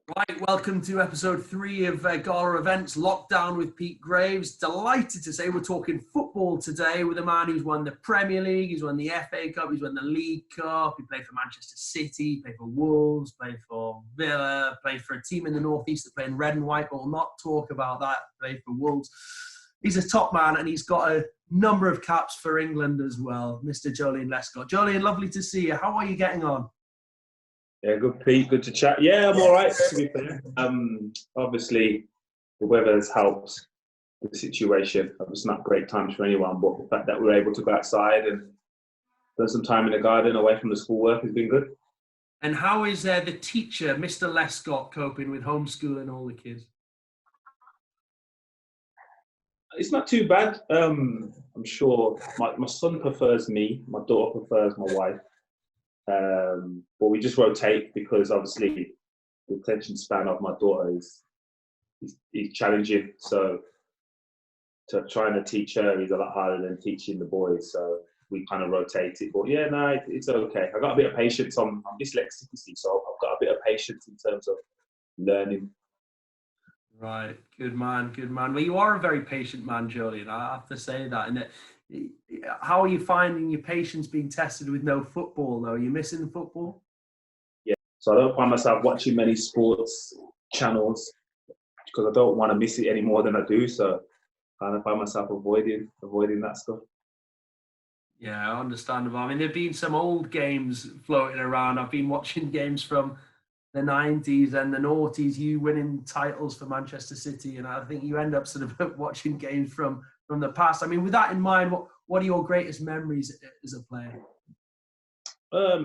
Right, welcome to episode 3 of Gala Events Lockdown with Pete Graves. Delighted to say we're talking football today with a man who's won the Premier League, he's won the FA Cup, he's won the League Cup, he played for Manchester City, played for Wolves, played for Villa, played for a team in the Northeast that play in red and white, but we'll not talk about that, played for Wolves. He's a top man and he's got a number of caps for England as well, Mr. Joleon Lescott. Joleon, lovely to see you. How are you getting on? Yeah, good, Pete. Good to chat. Yeah, I'm all right, to be fair. Obviously, the weather has helped the situation. It's not great times for anyone, but the fact that we're able to go outside and spend some time in the garden away from the schoolwork has been good. And how is the teacher, Mr. Lescott, coping with homeschooling all the kids? It's not too bad. I'm sure my son prefers me. My daughter prefers my wife. But we just rotate because obviously the attention span of my daughter is challenging. So to trying to teach her is a lot harder than teaching the boys. So we kind of rotate it. But yeah, no, it's okay. I got a bit of patience. I'm dyslexic, so I've got a bit of patience in terms of learning. Right, good man, good man. Well, you are a very patient man, Joleon. I have to say that. And how are you finding your patience being tested with no football, though? Are you missing football? Yeah, so I don't find myself watching many sports channels because I don't want to miss it any more than I do. So I kind of find myself avoiding that stuff. Yeah, understandable. I mean, there have been some old games floating around. I've been watching games from the 90s and the noughties, you winning titles for Manchester City, and I think you end up sort of watching games from the past. I mean, with that in mind, what are your greatest memories as a player?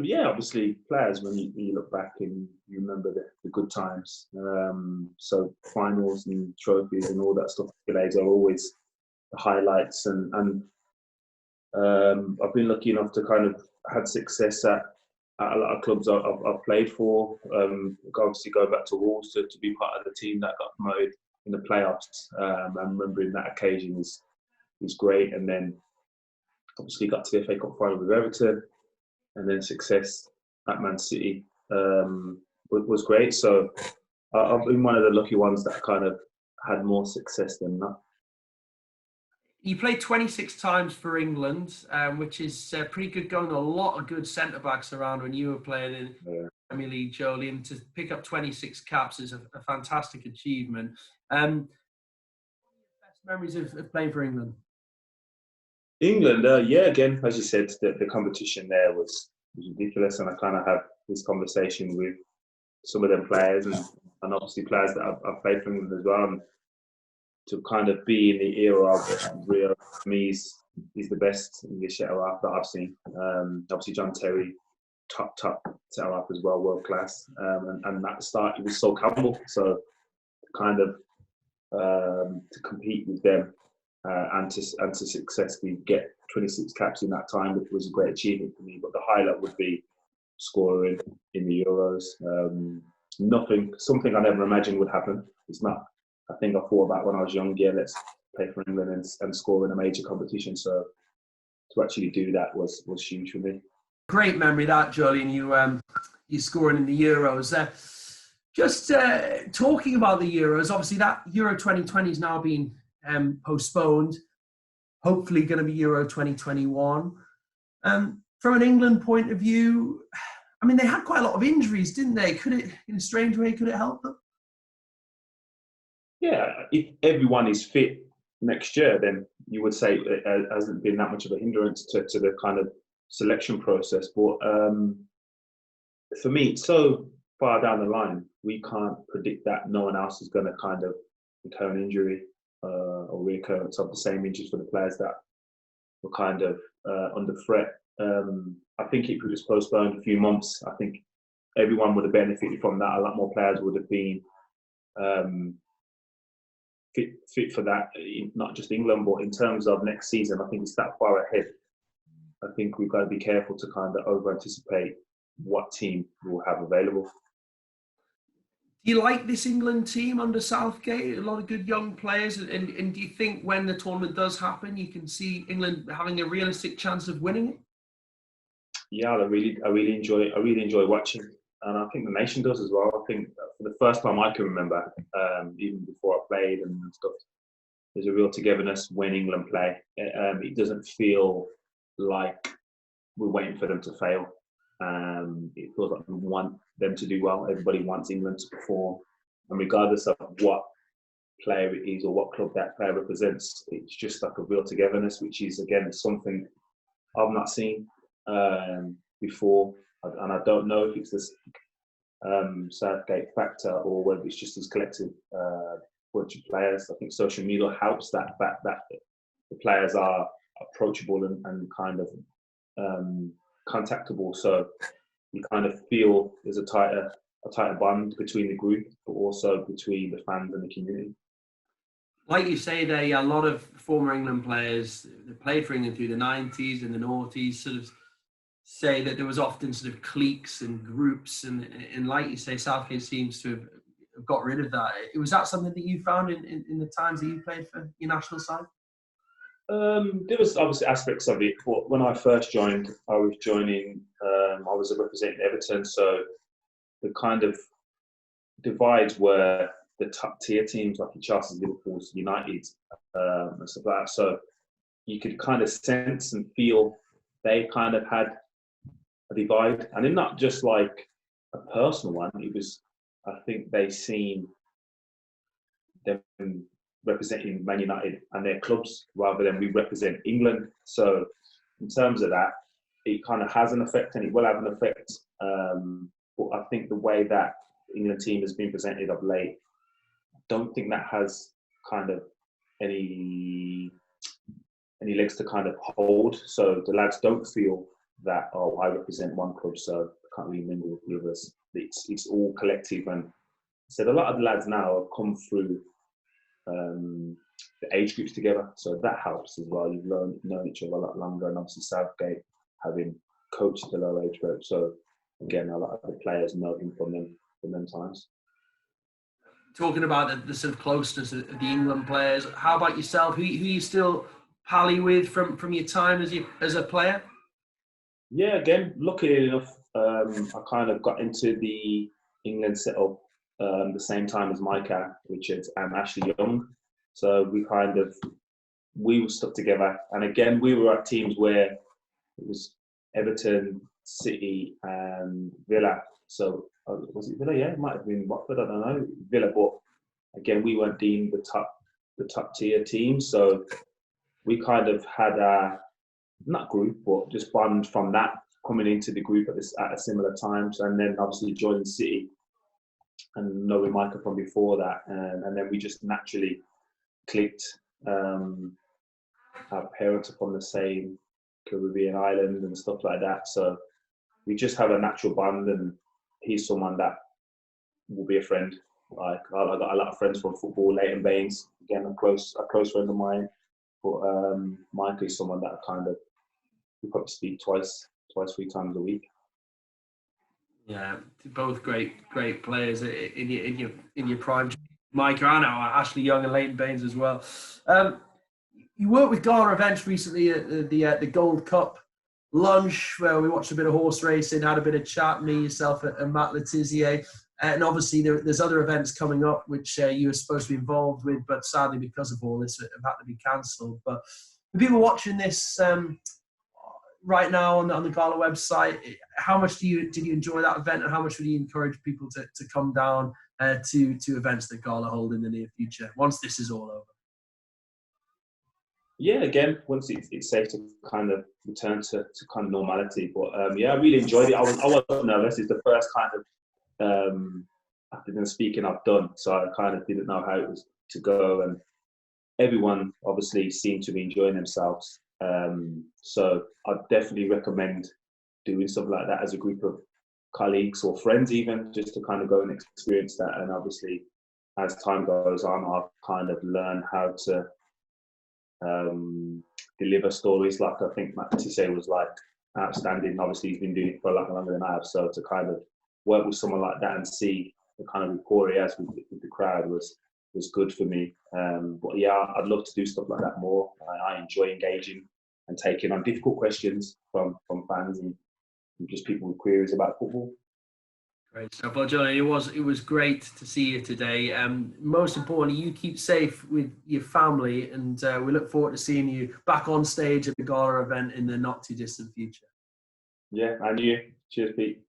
Yeah, obviously players, when you look back and you remember the good times. So finals and trophies and all that stuff are always the highlights. And I've been lucky enough to kind of had success at a lot of clubs I've played for. Obviously go back to Wolves to be part of the team that got promoted in the playoffs. I'm remembering that occasion was great. And then obviously got to the FA Cup final with Everton, and then success at Man City was great. So I've been one of the lucky ones that kind of had more success than that. You played 26 times for England, which is pretty good going. A lot of good centre-backs around when you were playing in Premier League, Joleon. To pick up 26 caps is a fantastic achievement. Best memories of playing for England? England, yeah, again, as you said, the competition there was ridiculous, and I kind of have this conversation with some of them players and obviously players that I've played for England as well. And to kind of be in the era of Rio, for me, is the best English centre-half that I've seen. Obviously, John Terry, top centre-half as well, world class. And at the start, it was Sol Campbell. So kind of to compete with them and to successfully get 26 caps in that time was a great achievement for me. But the highlight would be scoring in the Euros. Something I never imagined would happen. It's not. I think I thought about when I was young, yeah, let's play for England and score in a major competition. So to actually do that was huge for me. Great memory that, Joleon, you scoring in the Euros. Just talking about the Euros, obviously that Euro 2020 is now been postponed. Hopefully going to be Euro 2021. From an England point of view, I mean, they had quite a lot of injuries, didn't they? Could it, in a strange way, could it help them? Yeah, if everyone is fit next year, then you would say it hasn't been that much of a hindrance to the kind of selection process. But for me, it's so far down the line, we can't predict that no one else is going to kind of incur an injury or reoccurrence of the same injuries for the players that were kind of under threat. I think if it was postponed a few months, I think everyone would have benefited from that. A lot more players would have been fit for that, not just England, but in terms of next season, I think it's that far ahead. I think we've got to be careful to kind of over-anticipate what team we'll have available. Do you like this England team under Southgate? A lot of good young players, and do you think when the tournament does happen, you can see England having a realistic chance of winning it? Yeah, I really enjoy watching and I think the nation does as well. I think for the first time I can remember, even before I played and stuff, there's a real togetherness when England play. It doesn't feel like we're waiting for them to fail. It feels like we want them to do well. Everybody wants England to perform, and regardless of what player it is or what club that player represents, it's just like a real togetherness, which is again something I've not seen before, and I don't know if it's this Southgate factor or whether it's just his collective bunch of players. I think social media helps that fact that the players are approachable and kind of contactable, so you kind of feel there's a tighter bond between the group, but also between the fans and the community. Like you say there, a lot of former England players that played for England through the 90s and the noughties sort of say that there was often sort of cliques and groups, and like you say, Southgate seems to have got rid of that. Was that something that you found in the times that you played for your national side? There was obviously aspects of it, but when I first joined, I was representing Everton, so the kind of divides were the top tier teams like the Chelsea, Liverpool, United, and stuff like that. So you could kind of sense and feel they kind of had a divide, and not just like a personal one. It was, I think they seen them representing Man United and their clubs rather than we represent England. So in terms of that, it kind of has an effect, and it will have an effect. But I think the way that England team has been presented of late, I don't think that has kind of any legs to kind of hold. So the lads don't feel that, oh, I represent one club, so I can't really mingle with the others. It's all collective, and so a lot of the lads now have come through the age groups together, so that helps as well. You've known each other a lot longer, and obviously Southgate having coached the low age group, so again, a lot of the players know him from them times. Talking about the sort of closeness of the England players, how about yourself? Who you still pally with from your time as a player? Yeah, again, luckily enough, I kind of got into the England setup the same time as Micah, Richards, and Ashley Young. So we were stuck together, and again, we were at teams where it was Everton, City, and Villa. So was it Villa? Yeah, it might have been Watford. I don't know, Villa. But again, we weren't deemed the top tier team, so we kind of had not group, but just bond from that coming into the group at a similar times, and then obviously joining City and knowing Micah from before that, and then we just naturally clicked. Our parents are from the same Caribbean island and stuff like that, so we just have a natural bond, and he's someone that will be a friend. Like I got a lot of friends from football, Leighton Baines, again a close friend of mine. But Micah is someone that we probably speak twice, 3 times a week. Yeah, both great players in your prime. Micah, I know Ashley Young and Leighton Baines as well. You worked with Gala Events recently at the Gold Cup lunch, where we watched a bit of horse racing, had a bit of chat, me, yourself, and Matt Letizia. And obviously there's other events coming up which you were supposed to be involved with, but sadly because of all this have had to be cancelled. But for people watching this right now on the Gala website, how much did you enjoy that event, and how much would you encourage people to come down to events that Gala hold in the near future once this is all over? Yeah, again, once it's safe to kind of return to kind of normality. But yeah, I really enjoyed it. I wasn't nervous. It's the first kind of after the speaking I've done, so I kind of didn't know how it was to go, and everyone obviously seemed to be enjoying themselves. So I'd definitely recommend doing something like that as a group of colleagues or friends, even just to kind of go and experience that. And obviously, as time goes on, I've kind of learned how to deliver stories. Like I think Matt Tisse was like outstanding. Obviously, he's been doing it for a lot longer than I have. So to kind of work with someone like that and see the kind of rapport he has with the crowd was good for me. But yeah, I'd love to do stuff like that more. I enjoy engaging and taking on difficult questions from fans and just people with queries about football. Great stuff. Well, Johnny, it was great to see you today. Most importantly, you keep safe with your family, and we look forward to seeing you back on stage at the gala event in the not too distant future. Yeah, and you. Cheers, Pete.